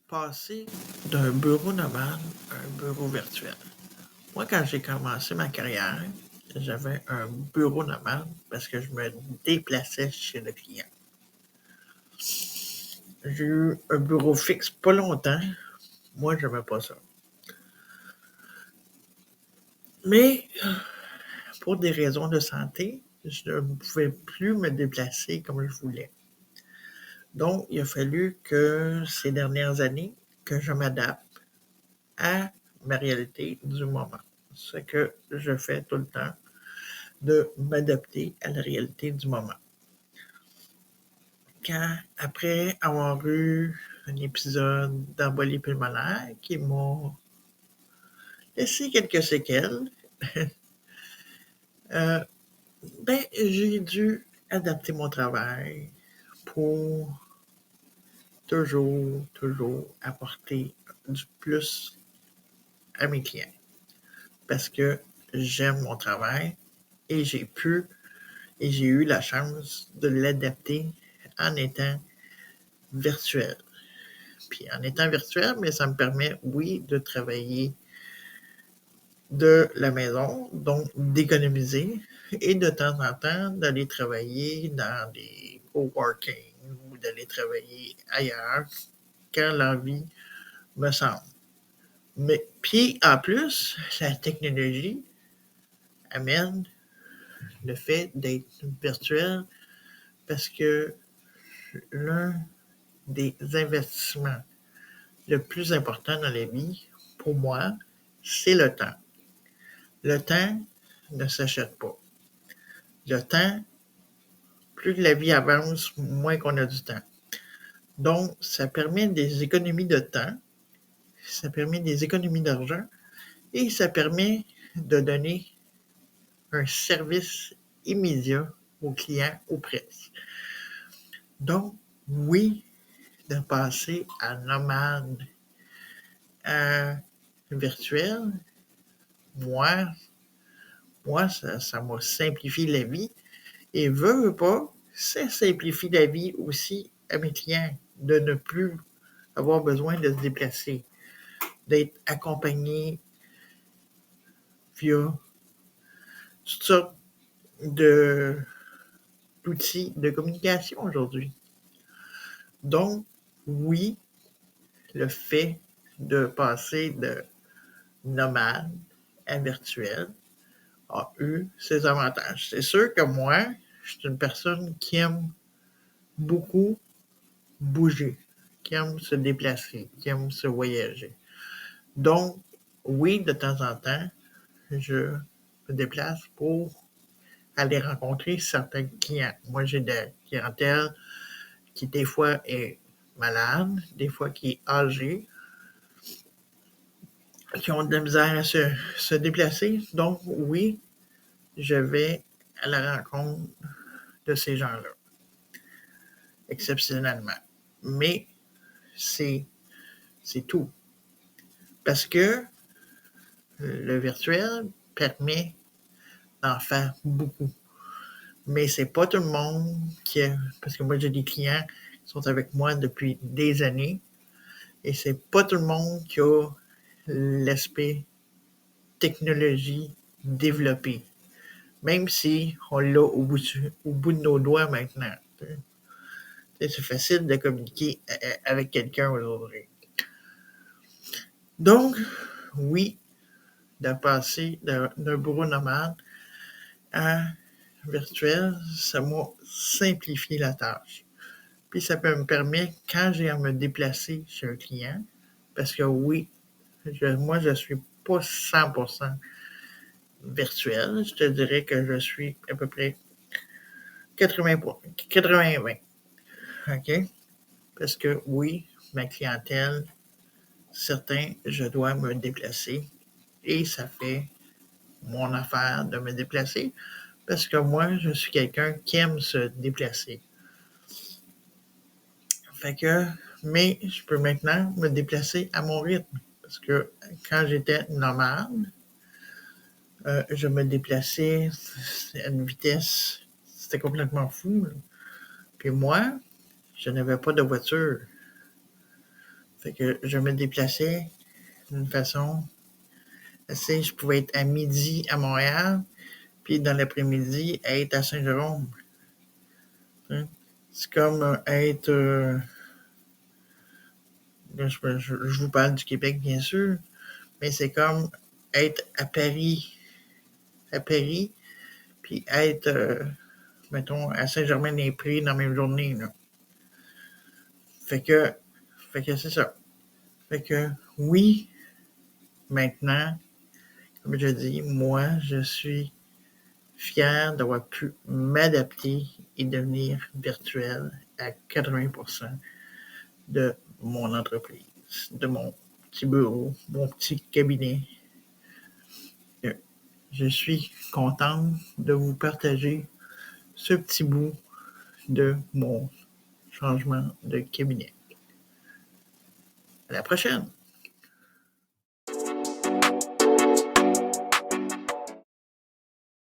Passer d'un bureau nomade à un bureau virtuel. Moi, quand j'ai commencé ma carrière, j'avais un bureau nomade parce que je me déplaçais chez le client. J'ai eu un bureau fixe pas longtemps. Moi, j'aimais pas ça. Mais pour des raisons de santé, je ne pouvais plus me déplacer comme je voulais. Donc, il a fallu que ces dernières années, que je m'adapte à ma réalité du moment. Ce que je fais tout le temps, de m'adapter à la réalité du moment. Après avoir eu un épisode d'embolie pulmonaire qui m'a laissé quelques séquelles, euh, j'ai dû adapter mon travail pour toujours apporter du plus à mes clients. Parce que j'aime mon travail et j'ai eu la chance de l'adapter en étant virtuel. Puis en étant virtuel, mais ça me permet, oui, de travailler de la maison, donc d'économiser et de temps en temps d'aller travailler dans des coworking ou d'aller travailler ailleurs quand l'envie me semble. Mais puis en plus, la technologie amène le fait d'être virtuel parce que l'un des investissements le plus important dans la vie, pour moi, c'est le temps. Le temps ne s'achète pas. Le temps, plus la vie avance, moins qu'on a du temps. Donc, ça permet des économies de temps, ça permet des économies d'argent et ça permet de donner un service immédiat aux clients ou presque. Donc, oui, de passer à nomade à virtuel, moi, ça m'a simplifié la vie. Et veut pas, ça simplifie la vie aussi à mes clients de ne plus avoir besoin de se déplacer, d'être accompagné via toutes sortes de, d'outils de communication aujourd'hui. Donc, oui, le fait de passer de nomade à virtuel a eu ses avantages. C'est sûr que moi, je suis une personne qui aime beaucoup bouger, qui aime se déplacer, qui aime se voyager. Donc, oui, de temps en temps, je me déplace pour aller rencontrer certains clients. Moi, j'ai des clientèles qui, des fois, est malade, des fois, qui est âgée, qui ont de la misère à se déplacer. Donc, oui, je vais à la rencontre de ces gens-là, exceptionnellement. Mais c'est, c'est tout. Parce que le virtuel permet d'en faire beaucoup. Mais c'est pas tout le monde qui a, parce que moi j'ai des clients qui sont avec moi depuis des années et c'est pas tout le monde qui a l'aspect technologie développé. Même si on l'a au bout de nos doigts maintenant. C'est facile de communiquer avec quelqu'un aujourd'hui. Donc, oui, de passer d'un bureau nomade à virtuel, ça m'a simplifié la tâche. Puis ça peut me permettre, quand j'ai à me déplacer chez un client, parce que oui, moi je suis pas 100% virtuel, je te dirais que je suis à peu près 80-20. OK? Parce que oui, ma clientèle, certains, je dois me déplacer et ça fait mon affaire de me déplacer parce que moi, je suis quelqu'un qui aime se déplacer. Fait que, mais je peux maintenant me déplacer à mon rythme. Parce que quand j'étais nomade, je me déplaçais à une vitesse, c'était complètement fou. Là. Puis moi, je n'avais pas de voiture. Fait que je me déplaçais d'une façon. Tu sais, je pouvais être à midi à Montréal, puis dans l'après-midi, être à Saint-Jérôme. C'est comme être. Je vous parle du Québec, bien sûr, mais c'est comme être à Paris, puis être, mettons, à Saint-Germain-des-Prés dans la même journée. Là. Fait que, fait que c'est ça. Fait que oui, maintenant, comme je dis, moi, je suis fier d'avoir pu m'adapter et devenir virtuel à 80% de mon entreprise, de mon petit bureau, mon petit cabinet. Je suis content de vous partager ce petit bout de mon changement de cabinet. À la prochaine!